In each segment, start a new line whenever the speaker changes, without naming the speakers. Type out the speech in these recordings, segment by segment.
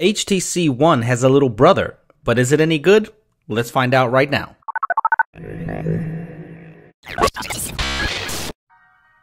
HTC One has a little brother, but is it any good? Let's find out right now.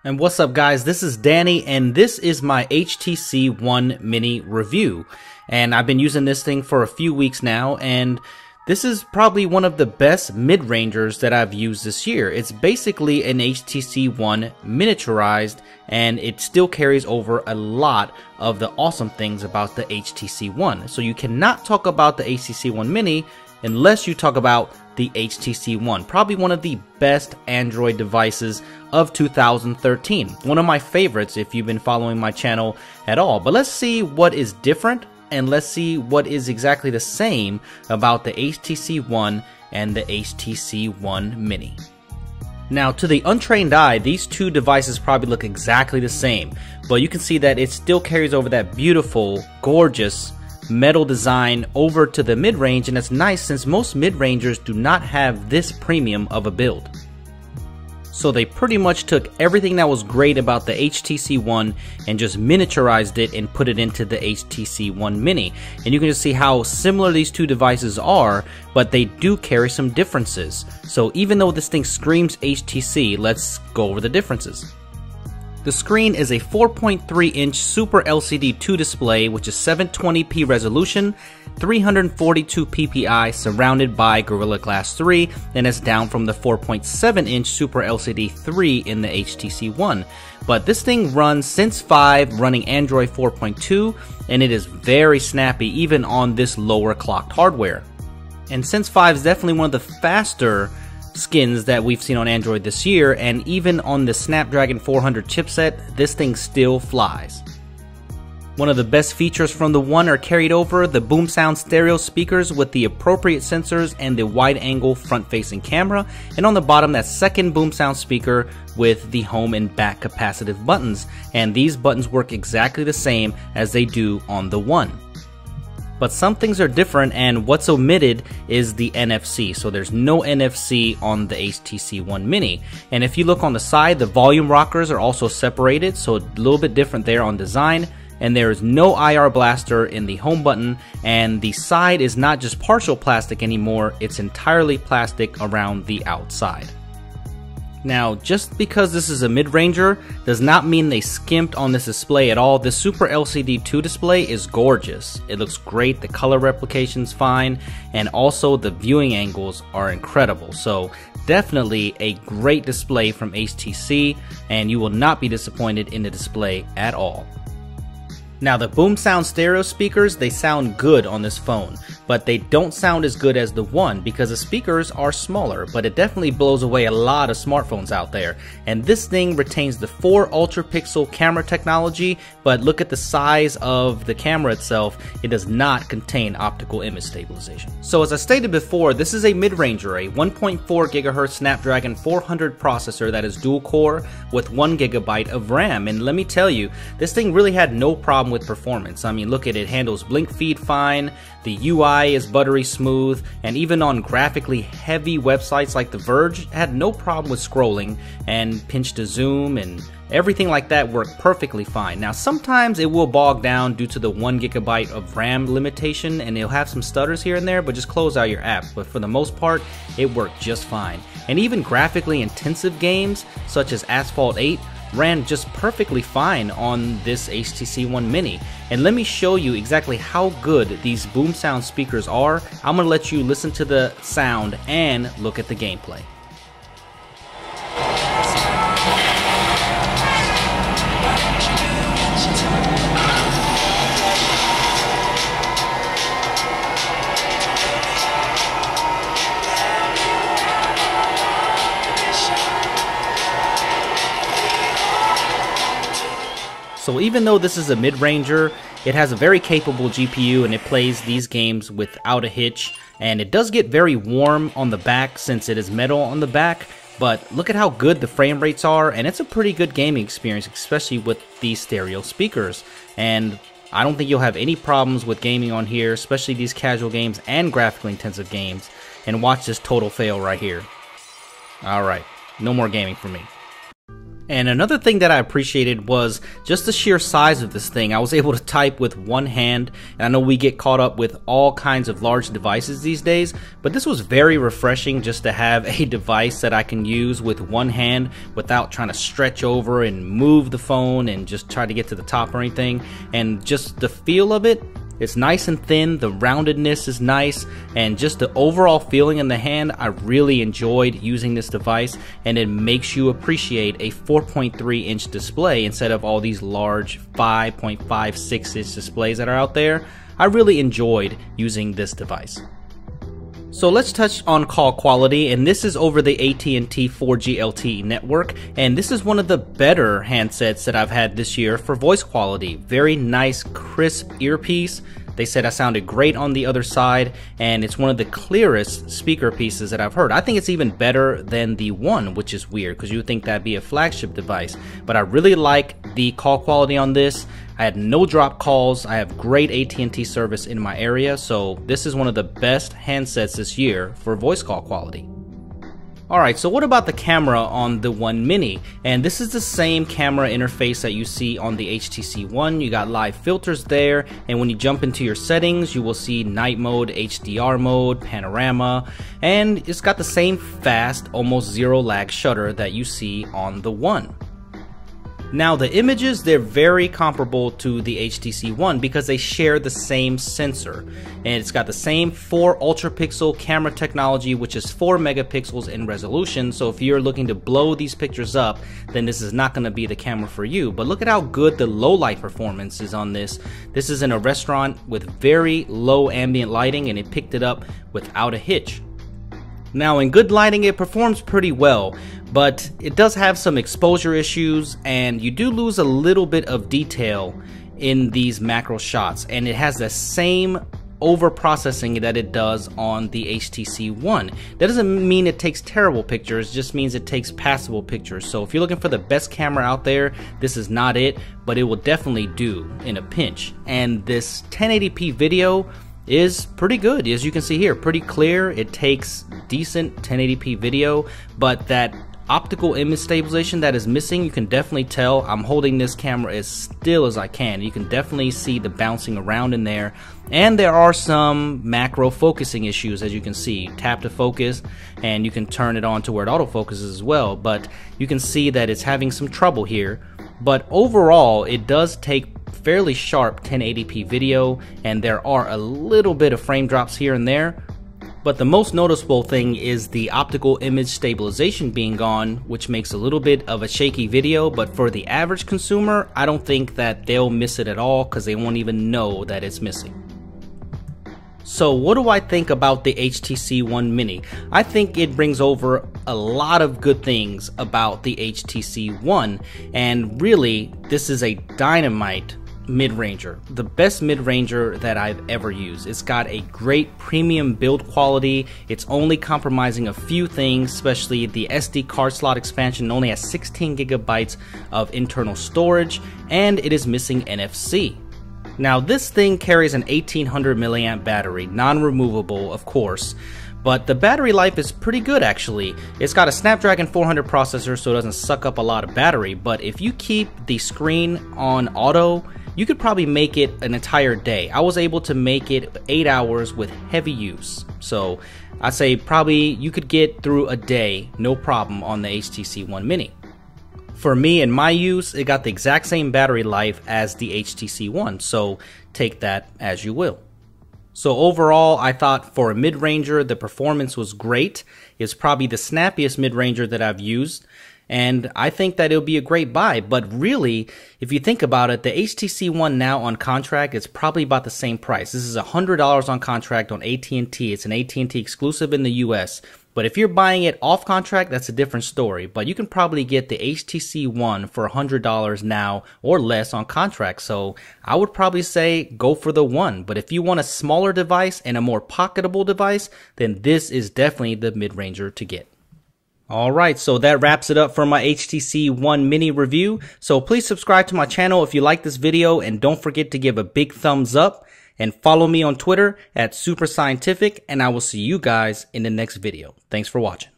And what's up guys, this is Danny and this is my HTC One Mini review. And I've been using this thing for a few weeks now, and this is probably one of the best mid-rangers that I've used this year. It's basically an HTC One miniaturized, and it still carries over a lot of the awesome things about the HTC One. So you cannot talk about the HTC One Mini unless you talk about the HTC One. Probably one of the best Android devices of 2013. One of my favorites if you've been following my channel at all. But let's see what is different, and let's see what is exactly the same about the HTC One and the HTC One Mini. Now, to the untrained eye, these two devices probably look exactly the same, but you can see that it still carries over that beautiful, gorgeous metal design over to the mid-range, and it's nice since most mid-rangers do not have this premium of a build. So they pretty much took everything that was great about the HTC One and just miniaturized it and put it into the HTC One Mini. And you can just see how similar these two devices are, but they do carry some differences. So even though this thing screams HTC, let's go over the differences. The screen is a 4.3-inch Super LCD 2 display, which is 720p resolution, 342 ppi, surrounded by Gorilla Glass 3, and it's down from the 4.7-inch Super LCD 3 in the HTC One. But this thing runs Sense 5 running Android 4.2, and it is very snappy even on this lower clocked hardware. And Sense 5 is definitely one of the faster skins that we've seen on Android this year, and even on the Snapdragon 400 chipset, this thing still flies. One of the best features from the One are carried over: the boom sound stereo speakers with the appropriate sensors and the wide angle front facing camera, and on the bottom that second boom sound speaker with the home and back capacitive buttons, and these buttons work exactly the same as they do on the One. But some things are different, and what's omitted is the NFC. So there's no NFC on the HTC One Mini. And if you look on the side, the volume rockers are also separated, so a little bit different there on design. And there is no IR blaster in the home button, and the side is not just partial plastic anymore, it's entirely plastic around the outside. Now, just because this is a mid-ranger does not mean they skimped on this display at all. The Super LCD 2 display is gorgeous. It looks great, the color replication's fine, and also the viewing angles are incredible. So definitely a great display from HTC, and you will not be disappointed in the display at all. Now, the boom sound stereo speakers, they sound good on this phone, but they don't sound as good as the One because the speakers are smaller, but it definitely blows away a lot of smartphones out there. And this thing retains the 4 ultra pixel camera technology, but look at the size of the camera itself, it does not contain optical image stabilization. So as I stated before, this is a mid-ranger, a 1.4 GHz Snapdragon 400 processor that is dual core with 1 GB of RAM. And let me tell you, this thing really had no problem with performance. I mean, look at it, handles blink feed fine, the UI is buttery smooth, and even on graphically heavy websites like The Verge, it had no problem with scrolling, and pinch to zoom and everything like that worked perfectly fine. Now, sometimes it will bog down due to the 1 GB of RAM limitation, and it'll have some stutters here and there, but just close out your apps. But for the most part, it worked just fine. And even graphically intensive games, such as Asphalt 8, ran just perfectly fine on this HTC One Mini. And let me show you exactly how good these boom sound speakers are. I'm gonna let you listen to the sound and look at the gameplay. So even though this is a mid-ranger, it has a very capable GPU and it plays these games without a hitch. And it does get very warm on the back since it is metal on the back, but look at how good the frame rates are, and it's a pretty good gaming experience, especially with these stereo speakers. And I don't think you'll have any problems with gaming on here, especially these casual games and graphically intensive games. And watch this total fail right here. Alright, no more gaming for me. And another thing that I appreciated was just the sheer size of this thing. I was able to type with one hand, and I know we get caught up with all kinds of large devices these days, but this was very refreshing just to have a device that I can use with one hand without trying to stretch over and move the phone and just try to get to the top or anything. And just the feel of it, it's nice and thin, the roundedness is nice, and just the overall feeling in the hand, I really enjoyed using this device, and it makes you appreciate a 4.3 inch display instead of all these large 5.5, 6 inch displays that are out there. I really enjoyed using this device. So let's touch on call quality, and this is over the AT&T 4G LTE network, and this is one of the better handsets that I've had this year for voice quality. Very nice, crisp earpiece. They said I sounded great on the other side, and it's one of the clearest speaker pieces that I've heard. I think it's even better than the One, which is weird because you would think that'd be a flagship device. But I really like the call quality on this. I had no drop calls. I have great AT&T service in my area, so this is one of the best handsets this year for voice call quality. Alright, so what about the camera on the One Mini? And this is the same camera interface that you see on the HTC One. You got live filters there, and when you jump into your settings, you will see night mode, HDR mode, panorama, and it's got the same fast, almost zero lag shutter that you see on the One. Now the images, they're very comparable to the HTC One because they share the same sensor, and it's got the same 4 ultra pixel camera technology, which is 4 megapixels in resolution. So if you're looking to blow these pictures up, then this is not going to be the camera for you. But look at how good the low light performance is on this. This is in a restaurant with very low ambient lighting, and it picked it up without a hitch. Now in good lighting it performs pretty well, but it does have some exposure issues, and you do lose a little bit of detail in these macro shots, and it has the same over processing that it does on the HTC One. That doesn't mean it takes terrible pictures, it just means it takes passable pictures. So if you're looking for the best camera out there, this is not it, but it will definitely do in a pinch. And this 1080p video is pretty good, as you can see here, pretty clear. It takes decent 1080p video, but that optical image stabilization that is missing, you can definitely tell. I'm holding this camera as still as I can. You can definitely see the bouncing around in there, and there are some macro focusing issues, as you can see. Tap to focus, and you can turn it on to where it autofocuses as well, but you can see that it's having some trouble here. But overall, it does take fairly sharp 1080p video, and there are a little bit of frame drops here and there. But the most noticeable thing is the optical image stabilization being gone, which makes a little bit of a shaky video, but for the average consumer, I don't think that they'll miss it at all because they won't even know that it's missing. So what do I think about the HTC One Mini? I think it brings over a lot of good things about the HTC One, and really, this is a dynamite mid-ranger, the best mid-ranger that I've ever used. It's got a great premium build quality. It's only compromising a few things, especially the SD card slot expansion only has 16 gigabytes of internal storage, and it is missing NFC. Now this thing carries an 1800 milliamp battery, non-removable of course, but the battery life is pretty good actually. It's got a Snapdragon 400 processor, so it doesn't suck up a lot of battery, but if you keep the screen on auto, you could probably make it an entire day. I was able to make it 8 hours with heavy use. So I'd say probably you could get through a day, no problem, on the HTC One Mini. For me and my use, it got the exact same battery life as the HTC One, so take that as you will. So overall, I thought for a mid-ranger, the performance was great. It's probably the snappiest mid-ranger that I've used, and I think that it'll be a great buy. But really, if you think about it, the HTC One now on contract is probably about the same price. This is $100 on contract on AT&T. It's an AT&T exclusive in the US. But if you're buying it off contract, that's a different story. But you can probably get the HTC One for $100 now or less on contract. So I would probably say go for the One. But if you want a smaller device and a more pocketable device, then this is definitely the mid-ranger to get. Alright, so that wraps it up for my HTC One Mini review. So please subscribe to my channel if you like this video, and don't forget to give a big thumbs up. And follow me on Twitter at SuperScientific, and I will see you guys in the next video. Thanks for watching.